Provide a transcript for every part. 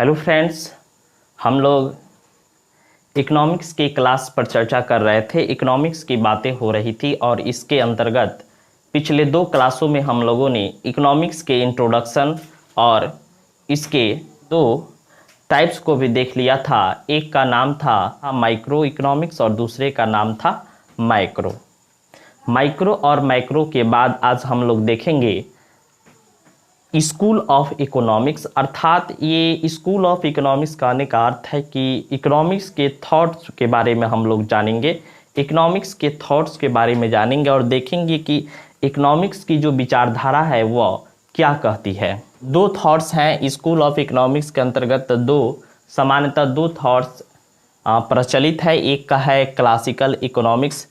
Hello friends, हम लोग economics की क्लास पर चर्चा कर रहे थे। इकोनॉमिक्स की बातें हो रही थी और इसके अंतर्गत पिछले 2 क्लासों में हम लोगों ने इकोनॉमिक्स के इंट्रोडक्शन और इसके 2 टाइप्स को भी देख लिया था। एक का नाम था माइक्रो इकोनॉमिक्स और दूसरे का नाम था माइक्रो। माइक्रो और माइक्रो के बाद आज हम लोग देखेंगे स्कूल ऑफ इकोनॉमिक्स। अर्थात ये स्कूल ऑफ इकोनॉमिक्स कहने का अर्थ है कि इकोनॉमिक्स के थॉट्स के बारे में हम लोग जानेंगे, इकोनॉमिक्स के थॉट्स के बारे में जानेंगे और देखेंगे कि इकोनॉमिक्स की जो विचारधारा है वह क्या कहती है। 2 थॉट्स हैं स्कूल ऑफ इकोनॉमिक्स के अंतर्गत, सामान्यतः 2 थॉट्स प्रचलित है। एक का है क्लासिकल इकोनॉमिक्स,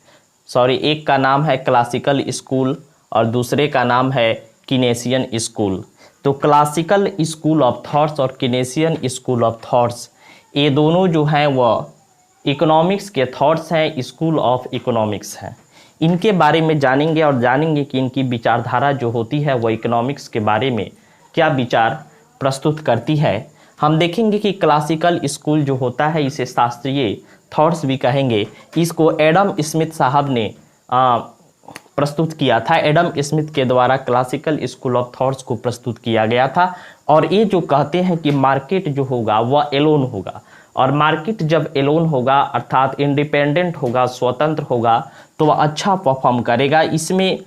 एक का नाम है क्लासिकल स्कूल और दूसरे का नाम है कीनेसियन स्कूल। तो क्लासिकल स्कूल ऑफ थॉट्स और कीनेसियन स्कूल ऑफ थॉट्स, ये दोनों जो हैं वह इकोनॉमिक्स के थॉट्स हैं, स्कूल ऑफ इकोनॉमिक्स हैं। इनके बारे में जानेंगे और जानेंगे कि इनकी विचारधारा जो होती है वह इकोनॉमिक्स के बारे में क्या विचार प्रस्तुत करती है। हम देखेंगे कि क्लासिकल स्कूल जो होता है इसे शास्त्रीय थॉट्स भी कहेंगे। इसको एडम स्मिथ साहब ने प्रस्तुत किया था। एडम स्मिथ के द्वारा क्लासिकल स्कूल ऑफ थॉट्स को प्रस्तुत किया गया था और ये जो कहते हैं कि मार्केट जो होगा वह एलोन होगा, और मार्केट जब एलोन होगा अर्थात इंडिपेंडेंट होगा, स्वतंत्र होगा, तो वह अच्छा परफॉर्म करेगा। इसमें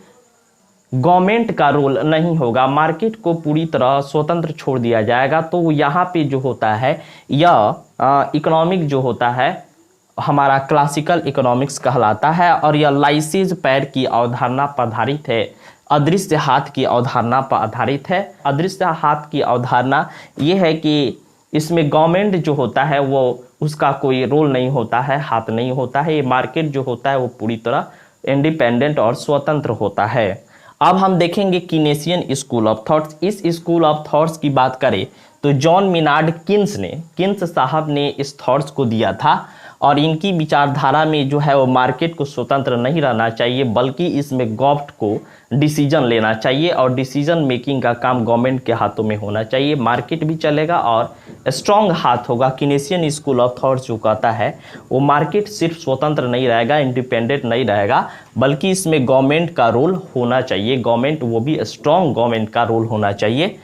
गवर्नमेंट का रोल नहीं होगा, मार्केट को पूरी तरह स्वतंत्र छोड़ दिया जाएगा। तो यहाँ पे जो होता है यह इकोनॉमिक जो होता है हमारा क्लासिकल इकोनॉमिक्स कहलाता है और यह लाइसेज पैर की अवधारणा पर आधारित है, अदृश्य हाथ की अवधारणा पर आधारित है। अदृश्य हाथ की अवधारणा ये है कि इसमें गवर्नमेंट जो होता है वो उसका कोई रोल नहीं होता है, हाथ नहीं होता है। ये मार्केट जो होता है वो पूरी तरह इंडिपेंडेंट और स्वतंत्र होता है। अब हम देखेंगे कीनेसियन स्कूल ऑफ थॉट्स। इस स्कूल ऑफ थॉट्स की बात करें तो जॉन मिनार्ड किन्स साहब ने इस थॉट्स को दिया था और इनकी विचारधारा में जो है वो मार्केट को स्वतंत्र नहीं रहना चाहिए, बल्कि इसमें गवर्नमेंट को डिसीजन लेना चाहिए और डिसीजन मेकिंग का काम गवर्नमेंट के हाथों में होना चाहिए। मार्केट भी चलेगा और स्ट्रॉन्ग हाथ होगा। कीनेसियन स्कूल ऑफ थॉट्स जो कहता है वो मार्केट सिर्फ स्वतंत्र नहीं रहेगा, इंडिपेंडेंट नहीं रहेगा, बल्कि इसमें गवर्नमेंट का रोल होना चाहिए। गवर्नमेंट वो भी स्ट्रॉन्ग गवर्नमेंट का रोल होना चाहिए।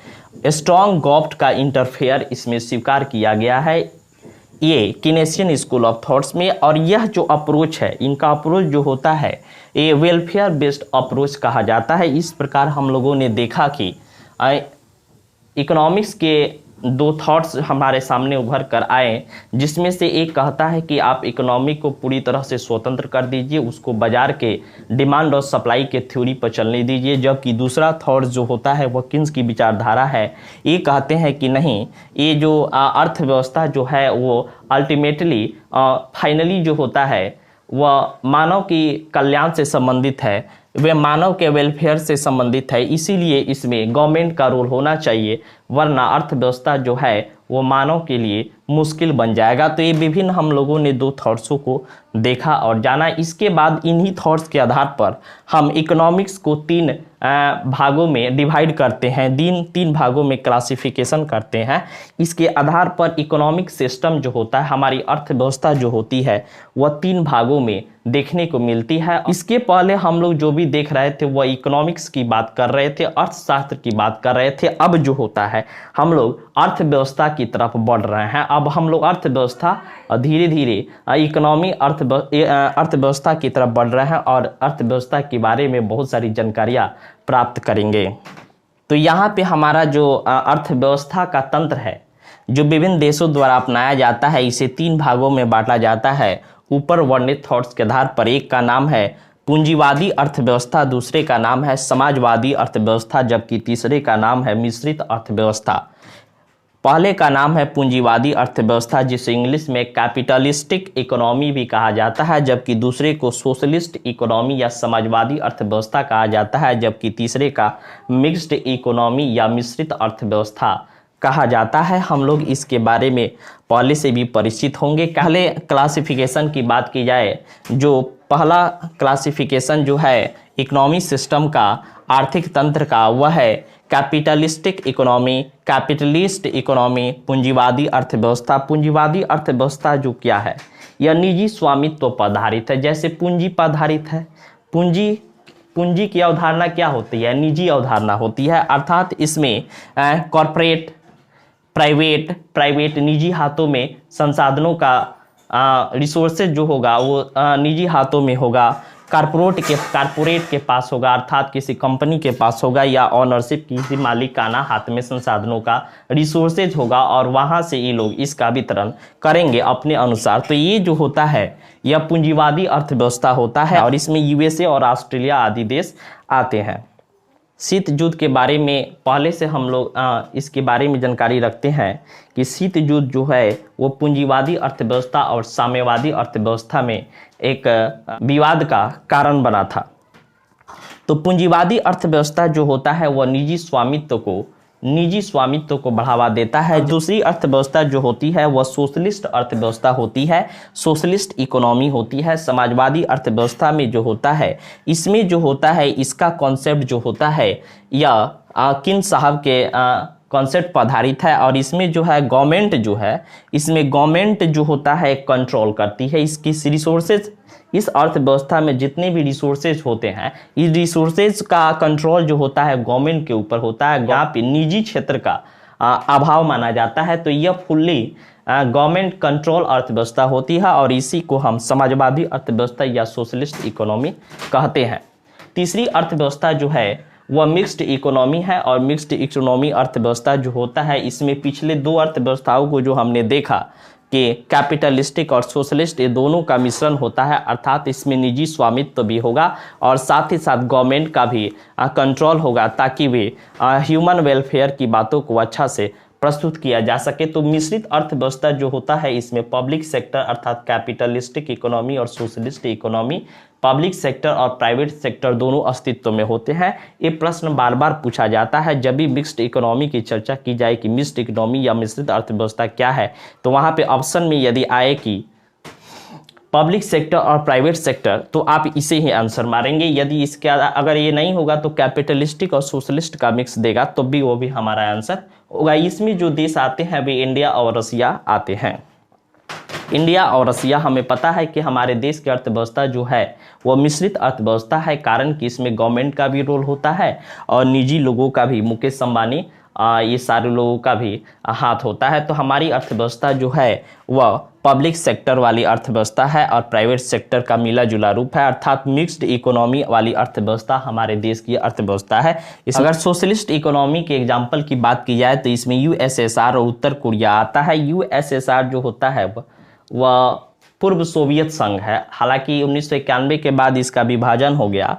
स्ट्रॉन्ग गवर्नमेंट का इंटरफेयर इसमें स्वीकार किया गया है ये कीनेसियन स्कूल ऑफ थॉट्स में। और यह जो अप्रोच है, इनका अप्रोच जो होता है ये वेलफेयर बेस्ड अप्रोच कहा जाता है। इस प्रकार हम लोगों ने देखा कि इकोनॉमिक्स के 2 थॉट्स हमारे सामने उभर कर आए, जिसमें से एक कहता है कि आप इकोनॉमी को पूरी तरह से स्वतंत्र कर दीजिए, उसको बाजार के डिमांड और सप्लाई के थ्योरी पर चलने दीजिए, जबकि दूसरा थॉट जो होता है वह किन्स की विचारधारा है। ये कहते हैं कि नहीं, ये जो अर्थव्यवस्था जो है वो अल्टीमेटली फाइनली जो होता है वह मानव की कल्याण से संबंधित है, वे मानव के वेलफेयर से संबंधित है। इसीलिए इसमें गवर्नमेंट का रोल होना चाहिए, वरना अर्थव्यवस्था जो है वो मानव के लिए मुश्किल बन जाएगा। तो ये विभिन्न हम लोगों ने 2 थॉट्सों को देखा और जाना। इसके बाद इन्हीं थॉट्स के आधार पर हम इकोनॉमिक्स को 3 भागों में डिवाइड करते हैं, 3 भागों में क्लासिफिकेशन करते हैं। इसके आधार पर इकोनॉमिक सिस्टम जो होता है, हमारी अर्थव्यवस्था जो होती है वह 3 भागों में देखने को मिलती है। इसके पहले हम लोग जो भी देख रहे थे वह इकोनॉमिक्स की बात कर रहे थे, अर्थशास्त्र की बात कर रहे थे। अब जो होता है हम लोग अर्थव्यवस्था की तरफ बढ़ रहे हैं। अब हम लोग अर्थव्यवस्था धीरे धीरे इकोनॉमी अर्थव्यवस्था की तरफ बढ़ रहे हैं और अर्थव्यवस्था के बारे में बहुत सारी जानकारियाँ प्राप्त करेंगे। तो यहाँ पे हमारा जो अर्थव्यवस्था का तंत्र है जो विभिन्न देशों द्वारा अपनाया जाता है, इसे 3 भागों में बांटा जाता है ऊपर वर्णित थॉट्स के आधार पर। एक का नाम है पूंजीवादी अर्थव्यवस्था, दूसरे का नाम है समाजवादी अर्थव्यवस्था, जबकि तीसरे का नाम है मिश्रित अर्थव्यवस्था। पहले का नाम है पूंजीवादी अर्थव्यवस्था, जिसे इंग्लिश में कैपिटलिस्टिक इकोनॉमी भी कहा जाता है, जबकि दूसरे को सोशलिस्ट इकोनॉमी या समाजवादी अर्थव्यवस्था कहा जाता है, जबकि तीसरे का मिक्स्ड इकोनॉमी या मिश्रित अर्थव्यवस्था कहा जाता है। हम लोग इसके बारे में पहले से भी परिचित होंगे। पहले क्लासिफिकेशन की बात की जाए, जो पहला क्लासिफिकेशन जो है इकोनॉमिक सिस्टम का, आर्थिक तंत्र का, वह है कैपिटलिस्टिक इकोनॉमी, कैपिटलिस्ट इकोनॉमी, पूंजीवादी अर्थव्यवस्था। पूंजीवादी अर्थव्यवस्था जो क्या है, यह निजी स्वामित्व पर आधारित है। जैसे पूंजी पर आधारित है, पूंजी की अवधारणा क्या होती है, निजी अवधारणा होती है, अर्थात इसमें कॉरपोरेट, प्राइवेट निजी हाथों में संसाधनों का रिसोर्सेज जो होगा वो निजी हाथों में होगा, कारपोरेट के पास होगा, अर्थात किसी कंपनी के पास होगा, या ऑनरशिप किसी मालिकाना हाथ में संसाधनों का रिसोर्सेज होगा और वहाँ से ये लोग इसका वितरण करेंगे अपने अनुसार। तो ये जो होता है यह पूंजीवादी अर्थव्यवस्था होता है और इसमें यूएसए और ऑस्ट्रेलिया आदि देश आते हैं। शीत युद्ध के बारे में पहले से हम लोग इसके बारे में जानकारी रखते हैं कि शीत युद्ध जो है वो पूंजीवादी अर्थव्यवस्था और साम्यवादी अर्थव्यवस्था में एक विवाद का कारण बना था। तो पूंजीवादी अर्थव्यवस्था जो होता है वह निजी स्वामित्व को बढ़ावा देता है। दूसरी अर्थव्यवस्था जो होती है वह सोशलिस्ट अर्थव्यवस्था होती है, सोशलिस्ट इकोनॉमी होती है। समाजवादी अर्थव्यवस्था में जो होता है, इसमें जो होता है इसका कॉन्सेप्ट जो होता है यह किन साहब के कॉन्सेप्ट पर आधारित है और इसमें जो है गवर्नमेंट जो है, इसमें गवर्नमेंट जो होता है कंट्रोल करती है इसकी रिसोर्सेज। इस अर्थव्यवस्था में जितने भी रिसोर्सेज होते हैं, इस रिसोर्सेज का कंट्रोल जो होता है गवर्नमेंट के ऊपर होता है। यहाँ पे निजी क्षेत्र का अभाव माना जाता है, तो यह फुल्ली गवर्नमेंट कंट्रोल अर्थव्यवस्था होती है और इसी को हम समाजवादी अर्थव्यवस्था या सोशलिस्ट इकोनॉमी कहते हैं। तीसरी अर्थव्यवस्था जो है वह मिक्स्ड इकोनॉमी है और मिक्स्ड इकोनॉमी अर्थव्यवस्था जो होता है इसमें पिछले दो अर्थव्यवस्थाओं को जो हमने देखा कि कैपिटलिस्टिक और सोशलिस्ट, ये दोनों का मिश्रण होता है, अर्थात इसमें निजी स्वामित्व भी होगा और साथ ही साथ गवर्नमेंट का भी कंट्रोल होगा ताकि वे ह्यूमन वेलफेयर की बातों को अच्छा से प्रस्तुत किया जा सके। तो मिश्रित अर्थव्यवस्था जो होता है इसमें पब्लिक सेक्टर अर्थात कैपिटलिस्टिक इकोनॉमी और सोशलिस्ट इकोनॉमी, पब्लिक सेक्टर और प्राइवेट सेक्टर दोनों अस्तित्व में होते हैं। ये प्रश्न बार बार पूछा जाता है जब भी मिक्स्ड इकोनॉमी की चर्चा की जाए कि मिक्स्ड इकोनॉमी या मिश्रित अर्थव्यवस्था क्या है, तो वहाँ पे ऑप्शन में यदि आए कि पब्लिक सेक्टर और प्राइवेट सेक्टर तो आप इसे ही आंसर मारेंगे। यदि इसके अगर ये नहीं होगा तो कैपिटलिस्टिक और सोशलिस्ट का मिक्स देगा तो भी वो भी हमारा आंसर होगा। इसमें जो देश आते हैं वे इंडिया और रसिया आते हैं। इंडिया और रसिया, हमें पता है कि हमारे देश की अर्थव्यवस्था जो है वो मिश्रित अर्थव्यवस्था है, कारण कि इसमें गवर्नमेंट का भी रोल होता है और निजी लोगों का भी, मुकेश अंबानी ये सारे लोगों का भी हाथ होता है। तो हमारी अर्थव्यवस्था जो है वह पब्लिक सेक्टर वाली अर्थव्यवस्था है और प्राइवेट सेक्टर का मिला जुला रूप है, अर्थात मिक्स्ड इकोनॉमी वाली अर्थव्यवस्था हमारे देश की अर्थव्यवस्था है। अगर सोशलिस्ट इकोनॉमी के एग्जाम्पल की बात की जाए तो इसमें यूएसएसआर और उत्तर कोरिया आता है। यूएसएसआर जो होता है वह पूर्व सोवियत संघ है, हालांकि 1991 के बाद इसका विभाजन हो गया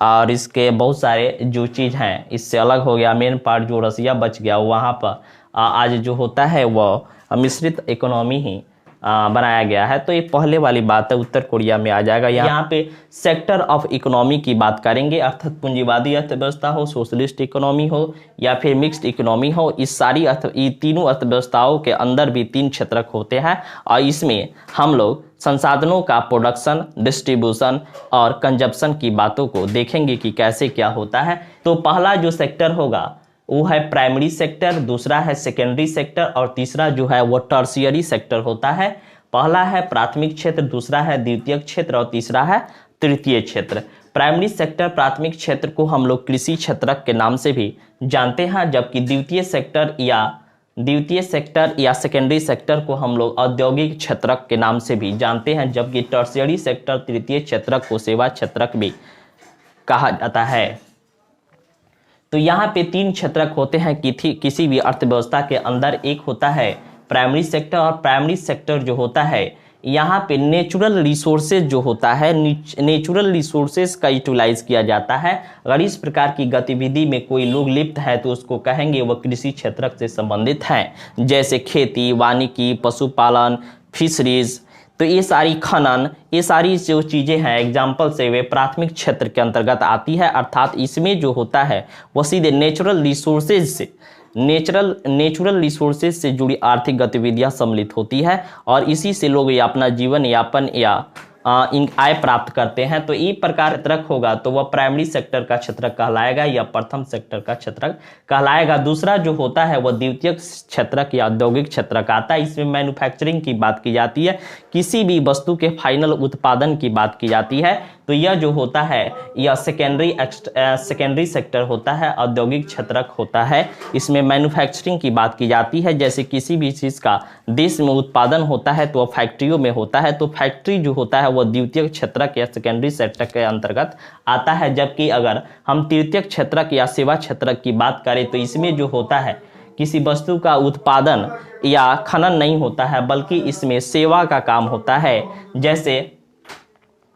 और इसके बहुत सारे जो चीज़ हैं इससे अलग हो गया। मेन पार्ट जो रसिया बच गया वहाँ पर आज जो होता है वह मिश्रित इकोनॉमी ही बनाया गया है। तो ये पहले वाली बात है, उत्तर कोरिया में आ जाएगा। यहाँ पे सेक्टर ऑफ इकोनॉमी की बात करेंगे, अर्थात पूंजीवादी अर्थव्यवस्था हो, सोशलिस्ट इकोनॉमी हो या फिर मिक्स्ड इकोनॉमी हो, इस सारी ये तीनों अर्थव्यवस्थाओं के अंदर भी तीन क्षेत्रक होते हैं और इसमें हम लोग संसाधनों का प्रोडक्शन, डिस्ट्रीब्यूशन और कंजप्शन की बातों को देखेंगे कि कैसे क्या होता है। तो पहला जो सेक्टर होगा वो है प्राइमरी सेक्टर, दूसरा है सेकेंडरी सेक्टर और तीसरा जो है वो टर्शियरी सेक्टर होता है। पहला है प्राथमिक क्षेत्र, दूसरा है द्वितीयक क्षेत्र और तीसरा है तृतीय क्षेत्र। प्राइमरी सेक्टर, प्राथमिक क्षेत्र को हम लोग कृषि क्षेत्रक के नाम से भी जानते हैं, जबकि द्वितीय सेक्टर या सेकेंडरी सेक्टर को हम लोग औद्योगिक क्षेत्रक के नाम से भी जानते हैं, जबकि टर्शियरी सेक्टर, तृतीय क्षेत्रक को सेवा क्षेत्रक भी कहा जाता है। तो यहाँ पे तीन क्षेत्रक होते हैं किसी भी अर्थव्यवस्था के अंदर। एक होता है प्राइमरी सेक्टर और प्राइमरी सेक्टर जो होता है यहाँ पे नेचुरल रिसोर्सेज जो होता है, नेचुरल रिसोर्सेज का यूटिलाइज किया जाता है। अगर इस प्रकार की गतिविधि में कोई लोग लिप्त है तो उसको कहेंगे वह कृषि क्षेत्रक से संबंधित हैं, जैसे खेती, वानिकी, पशुपालन, फिशरीज। तो ये सारी खनन, ये सारी जो चीज़ें हैं एग्जाम्पल से वे प्राथमिक क्षेत्र के अंतर्गत आती है, अर्थात इसमें जो होता है वो सीधे नेचुरल रिसोर्सेज से जुड़ी आर्थिक गतिविधियां सम्मिलित होती है और इसी से लोग अपना जीवन यापन या आय प्राप्त करते हैं। तो ई प्रकार क्षेत्रक होगा तो वह प्राइमरी सेक्टर का क्षेत्रक कहलाएगा या प्रथम सेक्टर का क्षेत्रक कहलाएगा। दूसरा जो होता है वह द्वितीयक क्षेत्रक या औद्योगिक क्षेत्रक आता है। इसमें मैन्युफैक्चरिंग की बात की जाती है, किसी भी वस्तु के फाइनल उत्पादन की बात की जाती है। तो यह जो होता है यह सेकेंडरी सेक्टर होता है, औद्योगिक क्षेत्रक होता है। इसमें मैन्युफैक्चरिंग की बात की जाती है, जैसे किसी भी चीज़ का देश में उत्पादन होता है तो वह फैक्ट्रियों में होता है। तो फैक्ट्री जो होता है वह द्वितीयक क्षेत्रक या सेकेंडरी सेक्टर के अंतर्गत आता है। जबकि अगर हम तृतीयक क्षेत्रक या सेवा क्षेत्रक की बात करें तो इसमें जो होता है किसी वस्तु का उत्पादन या खनन नहीं होता है, बल्कि इसमें सेवा का काम होता है। जैसे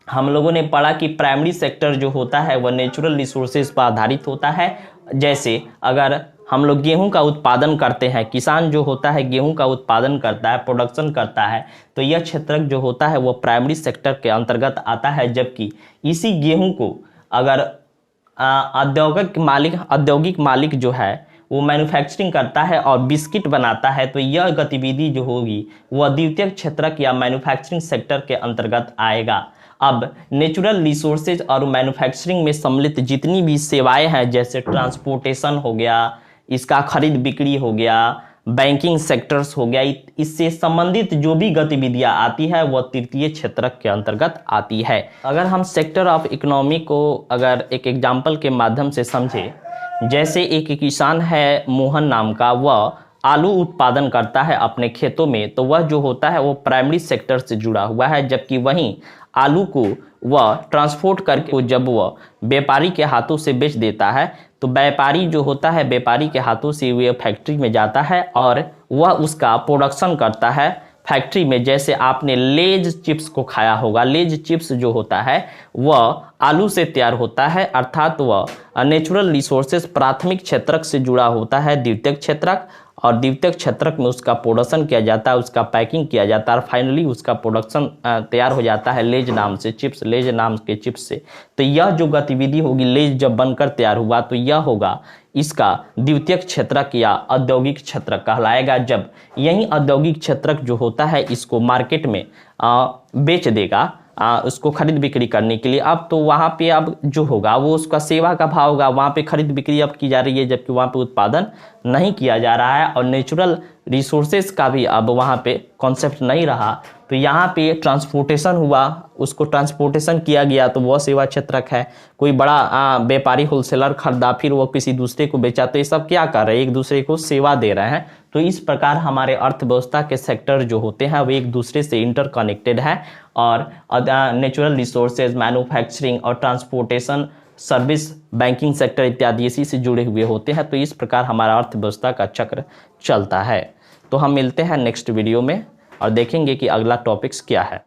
हम लोगों ने पढ़ा कि प्राइमरी सेक्टर जो होता है वह नेचुरल रिसोर्सेज पर आधारित होता है। जैसे अगर हम लोग गेहूं का उत्पादन करते हैं, किसान जो होता है गेहूं का उत्पादन करता है, प्रोडक्शन करता है, तो यह क्षेत्रक जो होता है वह प्राइमरी सेक्टर के अंतर्गत आता है। जबकि इसी गेहूं को अगर औद्योगिक मालिक जो है वो मैन्युफैक्चरिंग करता है और बिस्किट बनाता है, तो यह गतिविधि जो होगी वह द्वितीयक क्षेत्रक या मैन्युफैक्चरिंग सेक्टर के अंतर्गत आएगा। अब नेचुरल रिसोर्सेज और मैन्युफैक्चरिंग में सम्मिलित जितनी भी सेवाएं हैं, जैसे ट्रांसपोर्टेशन हो गया, इसका खरीद बिक्री हो गया, बैंकिंग सेक्टर्स हो गया, इससे संबंधित जो भी गतिविधियां आती है वह तृतीय क्षेत्रक के अंतर्गत आती है। अगर हम सेक्टर ऑफ इकोनॉमी को अगर एक एग्जाम्पल के माध्यम से समझे, जैसे एक किसान है मोहन नाम का, वह आलू उत्पादन करता है अपने खेतों में, तो वह जो होता है वो प्राइमरी सेक्टर से जुड़ा हुआ है। जबकि वहीं आलू को वह ट्रांसपोर्ट करके जब वह व्यापारी के हाथों से बेच देता है, तो व्यापारी जो होता है व्यापारी के हाथों से वह फैक्ट्री में जाता है और वह उसका प्रोडक्शन करता है फैक्ट्री में। जैसे आपने लेज चिप्स को खाया होगा, लेज चिप्स जो होता है वह आलू से तैयार होता है, अर्थात वह नेचुरल रिसोर्सेज प्राथमिक क्षेत्रक से जुड़ा होता है द्वितीयक क्षेत्रक, और द्वितीयक क्षेत्रक में उसका प्रोडक्शन किया जाता है, उसका पैकिंग किया जाता है और फाइनली उसका प्रोडक्शन तैयार हो जाता है लेज नाम से, चिप्स, लेज नाम के चिप्स से। तो यह जो गतिविधि होगी, लेज जब बनकर तैयार हुआ तो यह होगा इसका द्वितीयक क्षेत्रक या औद्योगिक क्षेत्रक कहलाएगा। जब यही औद्योगिक क्षेत्रक जो होता है इसको मार्केट में बेच देगा उसको खरीद बिक्री करने के लिए, अब तो वहाँ पे अब जो होगा वो उसका सेवा का भाव होगा, वहाँ पे खरीद बिक्री अब की जा रही है, जबकि वहाँ पे उत्पादन नहीं किया जा रहा है और नेचुरल रिसोर्सेज का भी अब वहाँ पे कॉन्सेप्ट नहीं रहा। तो यहाँ पे ट्रांसपोर्टेशन हुआ, उसको ट्रांसपोर्टेशन किया गया तो वह सेवा क्षेत्रक है। कोई बड़ा व्यापारी होलसेलर खरीदा, फिर वो किसी दूसरे को बेचा, तो ये सब क्या कर रहे हैं, एक दूसरे को सेवा दे रहे हैं। तो इस प्रकार हमारे अर्थव्यवस्था के सेक्टर जो होते हैं वो एक दूसरे से इंटरकनेक्टेड है और नेचुरल रिसोर्सेज, मैन्युफैक्चरिंग और ट्रांसपोर्टेशन, सर्विस, बैंकिंग सेक्टर इत्यादि इसी से जुड़े हुए होते हैं। तो इस प्रकार हमारा अर्थव्यवस्था का चक्र चलता है। तो हम मिलते हैं नेक्स्ट वीडियो में और देखेंगे कि अगला टॉपिक्स क्या है।